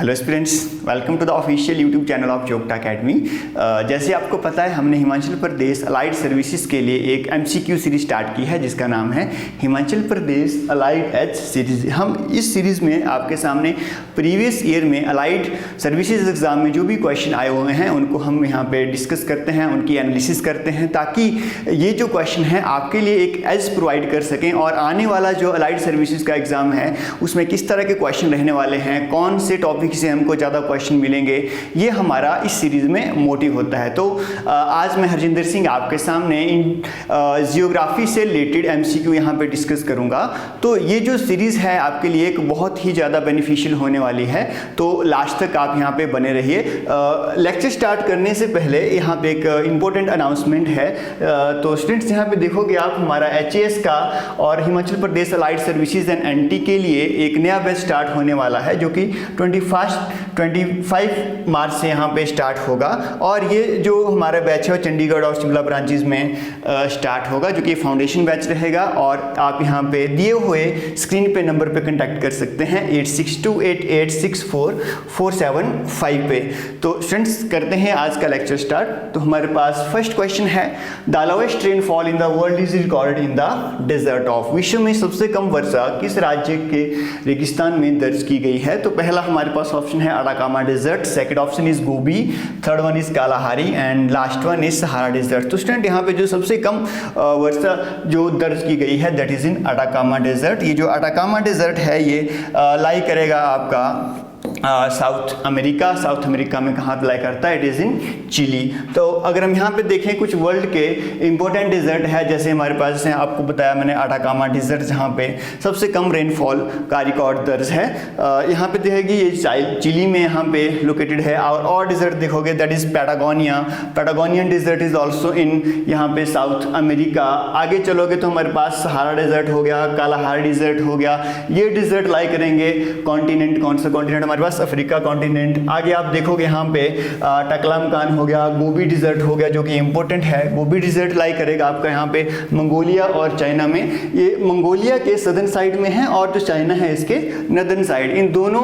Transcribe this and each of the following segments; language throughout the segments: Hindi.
Hello students, welcome to the official YouTube channel of Jogta Academy. जैसे आपको पता है, हमने हिमाचल प्रदेश अलाइड सर्विसेज के लिए एक एमसीक्यू सीरीज स्टार्ट की है जिसका नाम है Himachal Pradesh allied H series. हम इस सीरीज़ में आपके सामने प्रीवियस ईयर में अलाइड सर्विसेज एग्ज़ाम में जो भी क्वेश्चन आए हुए हैं उनको हम यहाँ पे डिस्कस करते हैं, उनकी एनालिसिस करते हैं ताकि ये जो क्वेश्चन है आपके लिए एक एज प्रोवाइड कर सकें और आने वाला जो अलाइड सर्विसेज का एग्ज़ाम है उसमें किस तरह के क्वेश्चन रहने वाले हैं, कौन से टॉपिक से हमको ज़्यादा क्वेश्चन मिलेंगे, ये हमारा इस सीरीज़ में मोटिव होता है। तो आज मैं हरजिंदर सिंह आपके सामने जियोग्राफी से रिलेटेड एमसीक्यू यहाँ पे डिस्कस करूँगा। तो ये जो सीरीज़ है आपके लिए एक बहुत ही ज़्यादा बेनिफिशियल होने वाली है, तो लास्ट तक आप यहाँ पे बने रहिए। लेक्चर स्टार्ट करने से पहले यहाँ पे एक इम्पोर्टेंट अनाउंसमेंट है। तो स्टूडेंट्स यहाँ पे देखोगे आप, हमारा HAS का और Himachal Pradesh allied services and NT के लिए एक नया बैच स्टार्ट होने वाला है जो कि 25 मार्च से यहाँ पे स्टार्ट होगा। और ये जो हमारा बैच है चंडीगढ़ और शिमला ब्रांचेज में स्टार्ट होगा, जो कि फाउंडेशन बैच रहेगा। और आप यहाँ पे दिए हुए स्क्रीन पे नंबर पे कांटेक्ट कर सकते हैं 8628864475 पे। तो स्टूडेंट्स करते हैं आज का लेक्चर स्टार्ट। तो हमारे पास फर्स्ट क्वेश्चन है, the lowest rainfall in the world is recorded in the desert of. विश्व में सबसे कम वर्षा किस राज्य के रेगिस्तान में दर्ज की गई है? तो पहला हमारे पास ऑप्शन है Atacama desert, second option is Gobi, third one is Kalahari and last one is Sahara desert. तो स्टूडेंट यहाँ पे जो सबसे कम वर्षा जो दर्ज की गई है that is in Atacama desert. ये जो अटाकामा डेजर्ट है ये लाई करेगा आपका साउथ अमेरिका में कहाँ पे लाई करता है? It is in Chile. तो अगर हम यहाँ पे देखें कुछ वर्ल्ड के इंपॉर्टेंट डेजर्ट है, जैसे हमारे पास जैसे आपको बताया मैंने अटाकामा डेजर्ट जहाँ पे सबसे कम रेनफॉल का रिकॉर्ड दर्ज है। यहाँ पे देखेगी ये चिली में यहाँ पे लोकेटेड है। और डेजर्ट देखोगे that is Patagonian desert is also in यहाँ पे साउथ अमेरिका। आगे चलोगे तो हमारे पास सहारा डेजर्ट हो गया, कालाहारी डेजर्ट हो गया। ये डेजर्ट लाई करेंगे कॉन्टिनेंट, कौन सा कॉन्टिनेंट हमारे पास? Africa continent. आगे आप देखोगे यहाँ पे टकलामकान हो गया, गोबी डिजर्ट हो गया जो कि इंपॉर्टेंट है। गोबी डिजर्ट लाई करेगा आपका यहाँ पे मंगोलिया और चाइना में। ये मंगोलिया के सदर्न साइड में है और जो चाइना है इसके नदर्न साइड। इन दोनों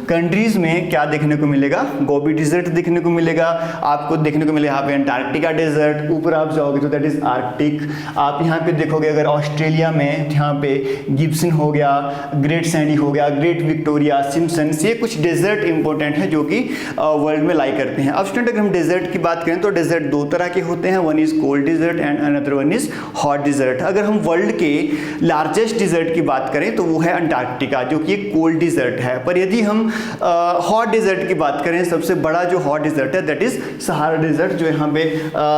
कंट्रीज में क्या देखने को मिलेगा? गोबी डिजर्ट देखने को मिलेगा। आपको देखने को मिलेगा यहाँ पे अंटार्कटिका डेजर्ट। ऊपर आप जाओगे तो दैट इज आर्कटिक। आप यहाँ पे देखोगे अगर ऑस्ट्रेलिया में यहाँ पे गिब्सन हो गया, ग्रेट सैंडी हो गया, ग्रेट विक्टोरिया, सिम्पसन्स, ये कुछ डेजर्ट इंपॉर्टेंट है जो कि वर्ल्ड में लाई करते हैं। अब स्टूडेंट अगर हम डेजर्ट की बात करें तो डेजर्ट दो तरह के होते हैं, one is cold desert and another one is hot desert. अगर हम वर्ल्ड के लार्जेस्ट डेजर्ट की बात करें तो वो है अंटार्कटिका जो कि एक कोल्ड डेजर्ट है। पर यदि हम हॉट डेजर्ट की बात करें, सबसे बड़ा जो हॉट डेजर्ट है दैट इज सहारा डेजर्ट जो यहाँ पे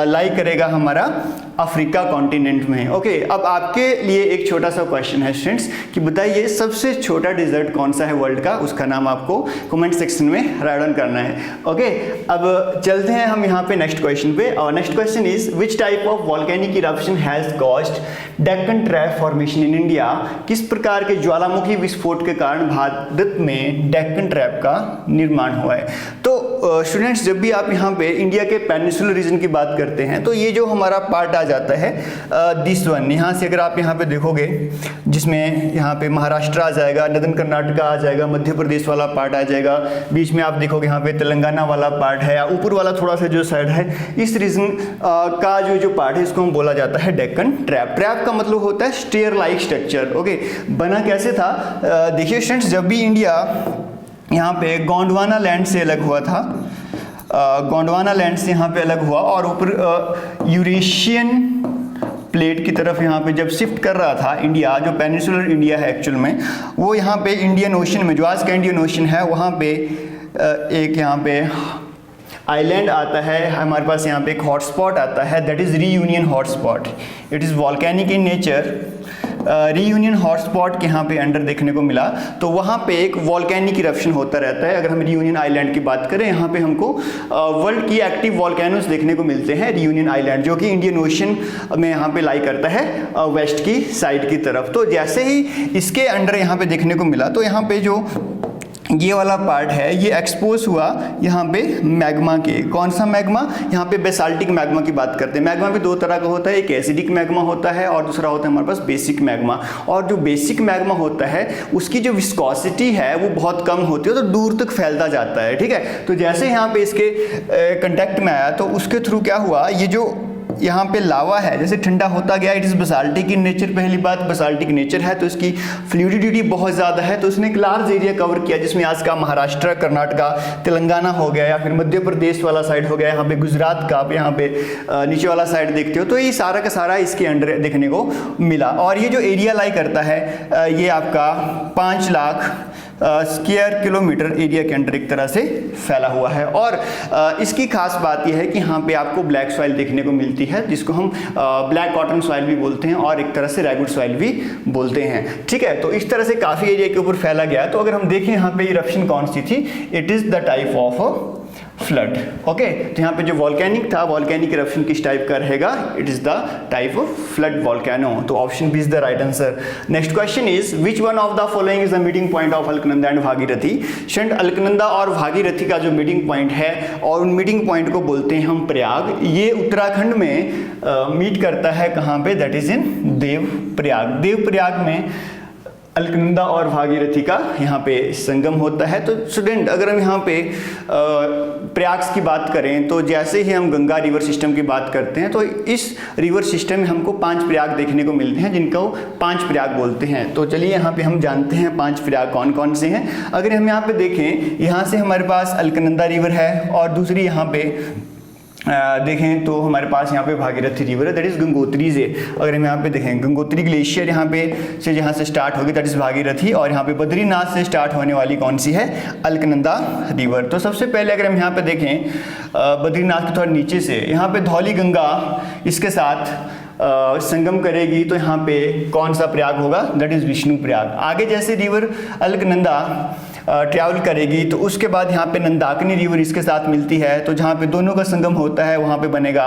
लाई करेगा हमारा अफ्रीका कॉन्टिनेंट में। ओके, अब आपके लिए एक छोटा सा क्वेश्चन है स्टूडेंट्स कि बताइए सबसे छोटा डेजर्ट कौन सा है वर्ल्ड का? उसका नाम आपको कमेंट सेक्शन में राइट डाउन करना है। ओके, अब चलते हैं हम यहाँ पे नेक्स्ट क्वेश्चन पे। और next question is which type of volcanic eruption has caused Deccan trap formation in India? किस प्रकार के ज्वालामुखी विस्फोट के कारण भारत में डेक्कन ट्रैप का निर्माण हुआ है? तो स्टूडेंट्स जब भी आप यहाँ पे इंडिया के पेनिनसुलर रीजन की बात करते हैं तो ये जो हमारा पार्ट आ जाता है दिस वन, यहाँ से अगर आप यहाँ पे देखोगे जिसमें यहाँ पे महाराष्ट्र आ जाएगा, नदर्न कर्नाटका आ जाएगा, मध्य प्रदेश वाला पार्ट आ जाएगा, बीच में आप देखोगे यहाँ पे तेलंगाना वाला पार्ट है, या ऊपर वाला थोड़ा सा जो साइड है इस रीजन का जो पार्ट है इसको हम बोला जाता है डेक्कन ट्रैप। ट्रैप का मतलब होता है स्टेयर लाइक स्ट्रक्चर। ओके, बना कैसे था? देखिए स्टूडेंट्स, जब भी इंडिया यहाँ पे गोंडवाना लैंड से अलग हुआ था, गोंडवाना लैंड से यहाँ पे अलग हुआ और ऊपर यूरेशियन प्लेट की तरफ यहाँ पे जब शिफ्ट कर रहा था इंडिया, जो पेनिनसुलर इंडिया है एक्चुअल में, वो यहाँ पे इंडियन ओशन में, जो आज का इंडियन ओशन है, वहाँ पे एक यहाँ पे आइलैंड आता है हमारे पास, यहाँ पे एक हॉटस्पॉट आता है that is reunion hotspot. It is volcanic in nature. Reunion hotspot के यहाँ पे अंडर देखने को मिला, तो वहाँ पे एक वॉल्केनिक इरप्शन होता रहता है। अगर हम रीयूनियन आइलैंड की बात करें, यहाँ पे हमको वर्ल्ड की एक्टिव वॉल्केनोस देखने को मिलते हैं। रीयूनियन आइलैंड जो कि इंडियन ओशन में यहाँ पे लाई करता है वेस्ट की साइड की तरफ। तो जैसे ही इसके अंडर यहाँ पे देखने को मिला, तो यहाँ पे जो ये वाला पार्ट है ये एक्सपोज हुआ यहाँ पे मैग्मा के। कौन सा मैग्मा? यहाँ पे बेसाल्टिक मैग्मा की बात करते हैं। मैग्मा भी दो तरह का होता है, एक एसिडिक मैग्मा होता है और दूसरा होता है हमारे पास बेसिक मैग्मा। और जो बेसिक मैग्मा होता है उसकी जो विस्कोसिटी है वो बहुत कम होती है, तो दूर तक फैलता जाता है, ठीक है। तो जैसे यहाँ पे इसके कंटेक्ट में आया तो उसके थ्रू क्या हुआ, ये जो यहाँ पे लावा है जैसे ठंडा होता गया, it is basaltic in nature. पहली बात बेसाल्टिक नेचर है तो इसकी फ्लूइडिटी बहुत ज़्यादा है, तो उसने एक लार्ज एरिया कवर किया जिसमें आज का महाराष्ट्र, कर्नाटका, तेलंगाना हो गया या फिर मध्य प्रदेश वाला साइड हो गया, यहाँ पे गुजरात का, आप यहाँ पे नीचे वाला साइड देखते हो, तो ये सारा का सारा इसके अंडर देखने को मिला। और ये जो एरिया लाई करता है ये आपका 5 लाख स्क्वायर किलोमीटर एरिया के अंदर एक तरह से फैला हुआ है। और इसकी खास बात यह है कि यहाँ पे आपको ब्लैक सॉइल देखने को मिलती है जिसको हम ब्लैक कॉटन सॉइल भी बोलते हैं और एक तरह से रेगुड सॉइल भी बोलते हैं, ठीक है। तो इस तरह से काफ़ी एरिया के ऊपर फैला गया। तो अगर हम देखें यहाँ पे इरप्शन कौन सी थी, it is the type of flood, okay. तो यहाँ पे जो वॉल्केनिक था, वॉल्केनिक इरप्शन किस टाइप का रहेगा, it is the type of flood volcano. तो option B is the right answer. Next question is which one of the following is the meeting point of Alaknanda and Bhagirathi. Friend, Alaknanda और भागीरथी का जो मीटिंग पॉइंट है और उन मीटिंग पॉइंट को बोलते हैं हम प्रयाग। ये उत्तराखंड में मीट करता है कहाँ पे, दैट इज इन देवप्रयाग। देवप्रयाग में अलकनंदा और भागीरथी का यहाँ पे संगम होता है। तो स्टूडेंट, अगर हम यहाँ पे प्रयाग की बात करें तो जैसे ही हम गंगा रिवर सिस्टम की बात करते हैं तो इस रिवर सिस्टम में हमको 5 प्रयाग देखने को मिलते हैं जिनको 5 प्रयाग बोलते हैं। तो चलिए यहाँ पे हम जानते हैं 5 प्रयाग कौन कौन से हैं। अगर हम यहाँ पे देखें, यहाँ से हमारे पास अलकनंदा रिवर है और दूसरी यहाँ पे देखें तो हमारे पास यहाँ पे भागीरथी रिवर है, दैट इज गंगोत्री से। अगर हम यहाँ पे देखें, गंगोत्री ग्लेशियर यहाँ पे से जहाँ से स्टार्ट होगी दैट इज भागीरथी, और यहाँ पे बद्रीनाथ से स्टार्ट होने वाली कौन सी है, अलकनंदा रिवर। तो सबसे पहले अगर हम यहाँ पे देखें बद्रीनाथ के थोड़ा नीचे से यहाँ पे धौली गंगा इसके साथ संगम करेगी, तो यहाँ पे कौन सा प्रयाग होगा, दैट इज विष्णु प्रयाग। आगे जैसे रिवर अलकनंदा ट्रैवल करेगी तो उसके बाद यहाँ पे नंदाकिनी रिवर इसके साथ मिलती है, तो जहाँ पे दोनों का संगम होता है वहाँ पे बनेगा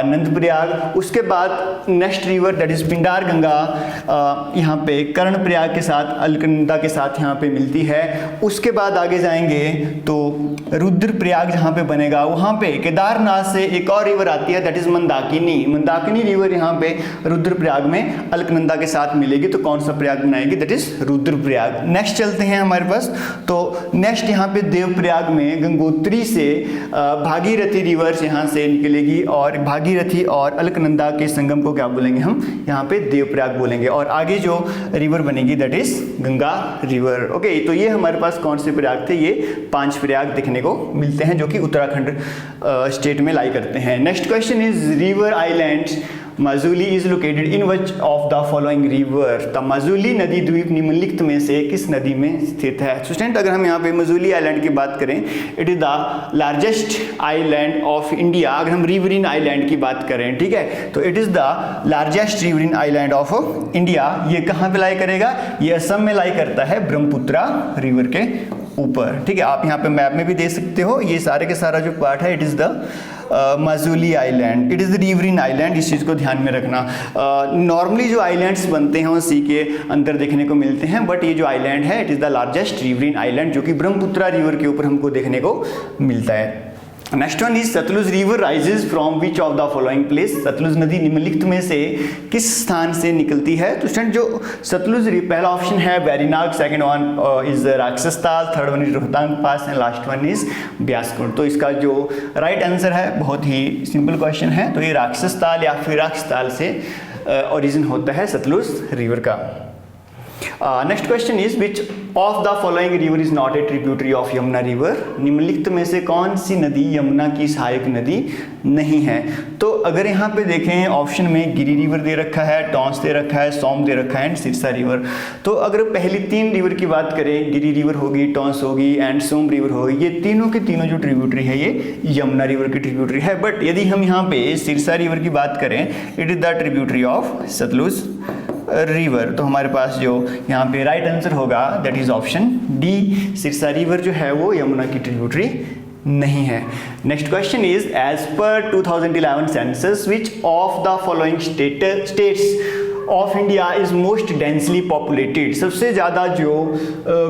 नंद प्रयाग। उसके बाद next river that is Pindar Ganga यहाँ पे कर्ण प्रयाग के साथ अलकनंदा के साथ यहाँ पे मिलती है। उसके बाद आगे जाएंगे तो रुद्र प्रयाग जहाँ पे बनेगा, वहाँ पे केदारनाथ से एक और रिवर आती है that is Mandakini. Mandakini river यहाँ पे रुद्र प्रयाग में अलकनंदा के साथ मिलेगी, तो कौन सा प्रयाग बनाएगी, that is Rudra Prayag. Next चलते हैं हमारे पास, तो नेक्स्ट यहाँ पे देवप्रयाग में गंगोत्री से भागीरथी रिवर्स यहाँ से निकलेगी और भागीरथी और अलकनंदा के संगम को क्या बोलेंगे हम, यहाँ पे देवप्रयाग बोलेंगे। और आगे जो रिवर बनेगी that is Ganga river, okay. तो ये हमारे पास कौन से प्रयाग थे, ये 5 प्रयाग देखने को मिलते हैं जो कि उत्तराखंड स्टेट में लाई करते हैं। Next question is river islands Majuli is located in which of the following river. तो माजुली नदी द्वीप निम्नलिखित में से किस नदी में स्थित है। स्टूडेंट, अगर हम यहाँ पे माजुली आइलैंड की बात करें, it is the largest island of India. अगर हम रिवरिन आइलैंड की बात करें, ठीक है, तो it is the largest riverine island of India. ये कहाँ पे लाई करेगा, ये असम में लाई करता है ब्रह्मपुत्रा रिवर के ऊपर, ठीक है। आप यहाँ पे मैप में भी देख सकते हो, ये सारे के सारा जो पार्ट है it is the Majuli island, it is the riverine island. इस चीज़ को ध्यान में रखना। नॉर्मली जो आइलैंड्स बनते हैं वो सी के अंदर देखने को मिलते हैं, बट ये जो आइलैंड है it is the largest riverine island जो कि ब्रह्मपुत्रा रिवर के ऊपर हमको देखने को मिलता है। Next one is Sutlej river rises from which of the following place. Sutlej नदी निम्नलिखित में से किस स्थान से निकलती है। तो स्टूडेंट, जो सतलुज पहला ऑप्शन है Berinag, second one is Rakshastal, third one is Rohtang Pass and last one is Beaskund. तो इसका जो राइट आंसर है, बहुत ही सिंपल क्वेश्चन है, तो ये राक्षसताल या फिर राक्षताल से ओरिजिन होता है सतलुज रिवर का। Next question is which of the following river is not a tributary of Yamuna river. निम्नलिखित में से कौन सी नदी यमुना की सहायक नदी नहीं है। तो अगर यहाँ पे देखें ऑप्शन में गिरी रिवर दे रखा है, टॉन्स दे रखा है, सोम दे रखा है एंड सिरसा रिवर। तो अगर पहली 3 रिवर की बात करें, गिरी रिवर होगी, टॉन्स होगी एंड सोम रिवर होगी, ये तीनों के तीनों जो ट्रिब्यूटरी है ये यमुना रिवर की ट्रिब्यूटरी है। बट यदि हम यहाँ पे सिरसा रिवर की बात करें, it is the tributary of Sutlej river. तो हमारे पास जो यहाँ पे राइट आंसर होगा that is option D, Sirsa river जो है वो यमुना की ट्रिब्यूटरी नहीं है। Next question is as per 2011 census which of the following states of India is most densely populated, सबसे ज़्यादा जो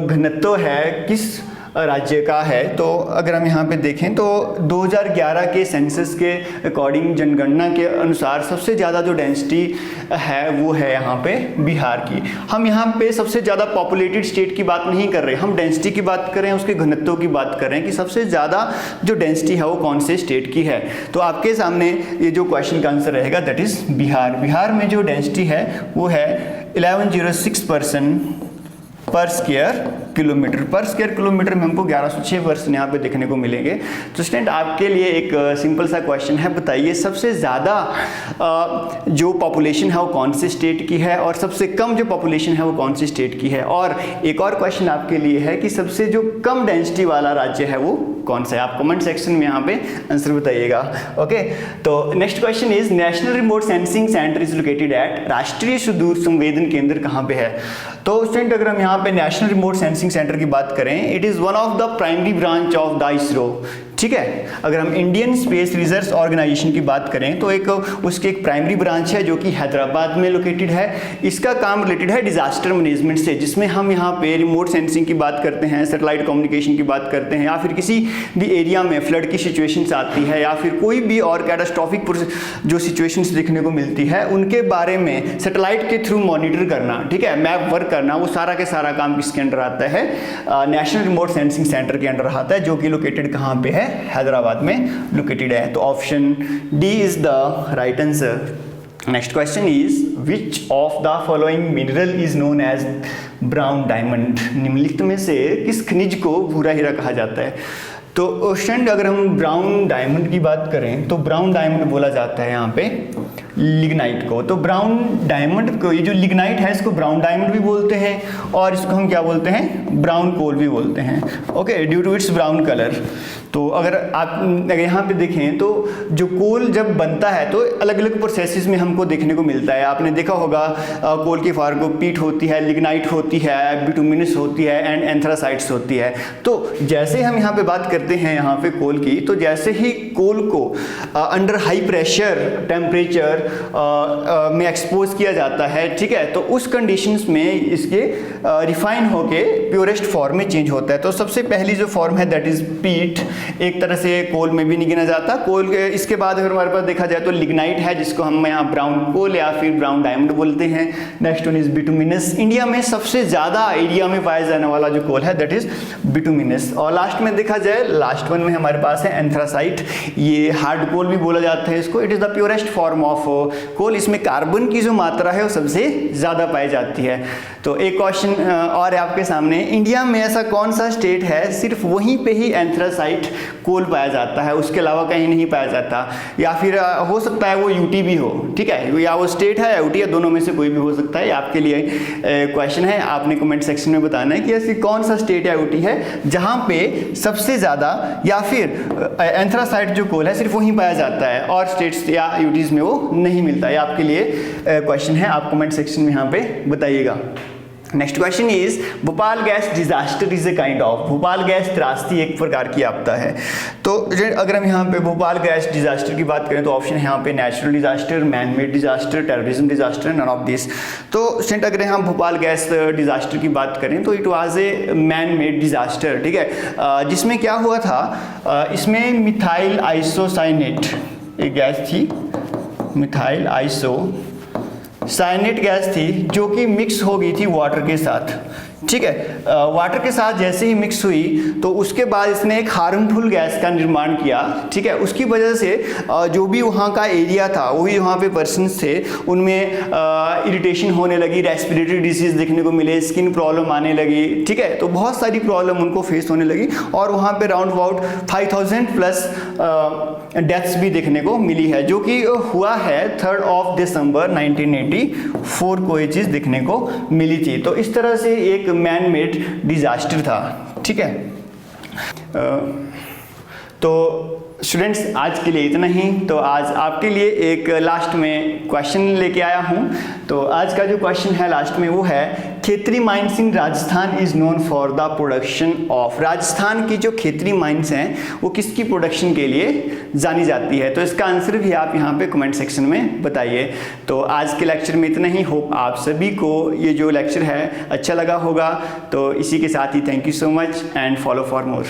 घनत्व है किस राज्य का है? तो अगर हम यहाँ पे देखें तो 2011 के सेंसस के अकॉर्डिंग, जनगणना के अनुसार सबसे ज़्यादा जो डेंसिटी है वो है यहाँ पे बिहार की। हम यहाँ पे सबसे ज़्यादा पॉपुलेटेड स्टेट की बात नहीं कर रहे, हम डेंसिटी की बात कर रहे हैं, उसके घनत्व की बात कर रहे हैं कि सबसे ज़्यादा जो डेंसिटी है वो कौन से स्टेट की है। तो आपके सामने ये जो क्वेश्चन का आंसर रहेगा दैट इज़ बिहार। बिहार में जो डेंसिटी है वो है 1106 पर स्क्वायर किलोमीटर। पर स्क्वायर किलोमीटर में हमको 1106 पर्सन यहाँ पे देखने को मिलेंगे। तो स्टूडेंट आपके लिए एक सिंपल सा क्वेश्चन है, बताइए सबसे ज़्यादा जो पॉपुलेशन है वो कौन से स्टेट की है और सबसे कम जो पॉपुलेशन है वो कौन सी स्टेट की है। और एक और क्वेश्चन आपके लिए है कि सबसे जो कम डेंसिटी वाला राज्य है वो कौन सा है। आप कमेंट सेक्शन में यहाँ पे आंसर बताइएगा। ओके, तो next question is national remote sensing centre is located at, राष्ट्रीय सुदूर संवेदन केंद्र कहाँ पे है? तो स्टूडेंट अगर हम यहाँ पे नेशनल रिमोट सेंसिंग सेंटर की बात करें, it is one of the primary branch of the ISRO. ठीक है, अगर हम इंडियन स्पेस रिसर्च ऑर्गेनाइजेशन की बात करें तो एक उसकी एक प्राइमरी ब्रांच है जो कि हैदराबाद में लोकेटेड है। इसका काम रिलेटेड है डिजास्टर मैनेजमेंट से, जिसमें हम यहाँ पे रिमोट सेंसिंग की बात करते हैं, सैटेलाइट कम्युनिकेशन की बात करते हैं, या फिर किसी भी एरिया में फ्लड की सिचुएशंस आती है या फिर कोई भी और कैटास्ट्रॉफिक जो सिचुएशंस देखने को मिलती है उनके बारे में सैटेलाइट के थ्रू मॉनिटर करना, ठीक है, मैप वर्क करना, वो सारा के सारा काम किसके अंडर आता है? नेशनल रिमोट सेंसिंग सेंटर के अंडर आता है, जो कि लोकेटेड कहाँ पे है? हैदराबाद में लोकेटेड है। तो option D is the right answer. Next question is which of the following mineral is known as brown diamond? निम्नलिखित में से किस खनिज को भूरा हीरा कहा जाता है? तो स्टूडेंट अगर हम ब्राउन डायमंड की बात करें तो ब्राउन डायमंड बोला जाता है यहाँ पे लिग्नाइट को। तो ब्राउन डायमंड को, ये जो लिग्नाइट है इसको ब्राउन डायमंड भी बोलते हैं और इसको हम क्या बोलते हैं? ब्राउन कोल भी बोलते हैं। Okay, due to its brown colour. तो अगर यहाँ पे देखें तो जो कोल जब बनता है तो अलग अलग प्रोसेसेस में हमको देखने को मिलता है। आपने देखा होगा कोल की फार्गोपीट होती है, लिग्नाइट होती है, बिटुमिनस होती है एंड एंथ्रासाइट्स होती है। तो जैसे हम यहाँ पे बात करते हैं यहाँ पे कोल की, तो जैसे ही कोल को अंडर हाई प्रेशर टेम्परेचर में एक्सपोज किया जाता है, ठीक है, तो उस कंडीशंस में इसके रिफाइन होके प्योरेस्ट फॉर्म में चेंज होता है। तो सबसे पहली जो फॉर्म है दैट इज पीट, एक तरह से कोल में भी नहीं गिना जाता कोल के। इसके बाद अगर हमारे पास देखा जाए तो लिग्नाइट है जिसको हम यहाँ ब्राउन कोल या फिर ब्राउन डायमंड बोलते हैं। Next one is bituminous. India में सबसे ज्यादा एरिया में पाया जाने वाला जो कोल है दैट इज बिटुमिनस। और लास्ट में देखा जाए, लास्ट वन में हमारे पास है एंथ्रासाइट, ये हार्ड कोल भी बोला जाता है इसको। It is the purest form of coal. इसमें कार्बन की जो मात्रा है वो सबसे ज्यादा पाई जाती है। तो एक क्वेश्चन और है आपके सामने, इंडिया में ऐसा कौन सा स्टेट है सिर्फ वहीं पे ही एंथ्रासाइट कोल पाया जाता है, उसके अलावा कहीं नहीं पाया जाता? या फिर हो सकता है वो यूटी भी हो, ठीक है, या वो स्टेट है या यूटी है, दोनों में से कोई भी हो सकता है। आपके लिए क्वेश्चन है, आपने कमेंट सेक्शन में बताना है कि ऐसी कौन सा स्टेट या यूटी है जहां पे सबसे ज्यादा या फिर एंथ्रासाइट जो कोल है सिर्फ वहीं पाया जाता है और स्टेट्स या यूटीज में वो नहीं मिलता है। आपके लिए क्वेश्चन है, आप कमेंट सेक्शन में यहाँ पे बताइएगा। Next question is Bhopal gas disaster is a kind of. Bhopal gas त्रासदी एक प्रकार की आपदा है। तो अगर हम यहाँ पे भोपाल गैस डिजास्टर की बात करें तो ऑप्शन है यहाँ पे natural disaster, man made disaster, terrorism disaster, none of this. तो स्टूडेंट अगर हम भोपाल गैस डिजास्टर की बात करें तो it was a man made disaster, ठीक है, जिसमें क्या हुआ था, इसमें मिथाइल आइसोसाइनेट एक गैस थी, मिथाइल आइसो साइनेट गैस थी जो कि मिक्स हो गई थी वाटर के साथ, ठीक है। वाटर के साथ जैसे ही मिक्स हुई तो उसके बाद इसने एक हार्मफुल गैस का निर्माण किया, ठीक है। उसकी वजह से जो भी वहाँ का एरिया था, वो भी वहाँ पे पर्सन्स थे, उनमें इरिटेशन होने लगी, रेस्पिरेटरी डिसीज देखने को मिले, स्किन प्रॉब्लम आने लगी, ठीक है। तो बहुत सारी प्रॉब्लम उनको फेस होने लगी और वहाँ पे राउंड अबाउट 5000 प्लस डेथ्स भी देखने को मिली है, जो कि हुआ है 3 दिसंबर 1984 को ये चीज़ देखने को मिली थी। तो इस तरह से एक मैन मेड डिजास्टर था, ठीक है। तो स्टूडेंट्स आज के लिए इतना ही। तो आज आपके लिए एक लास्ट में क्वेश्चन लेके आया हूँ। तो आज का जो क्वेश्चन है लास्ट में वो है, Khetri mines in Rajasthan is known for the production of. Rajasthan की जो खेतरी माइंस हैं वो किसकी प्रोडक्शन के लिए जानी जाती है? तो इसका आंसर भी आप यहाँ पे कमेंट सेक्शन में बताइए। तो आज के लेक्चर में इतना ही। होप आप सभी को ये जो लेक्चर है अच्छा लगा होगा। तो इसी के साथ ही thank you so much and follow for more.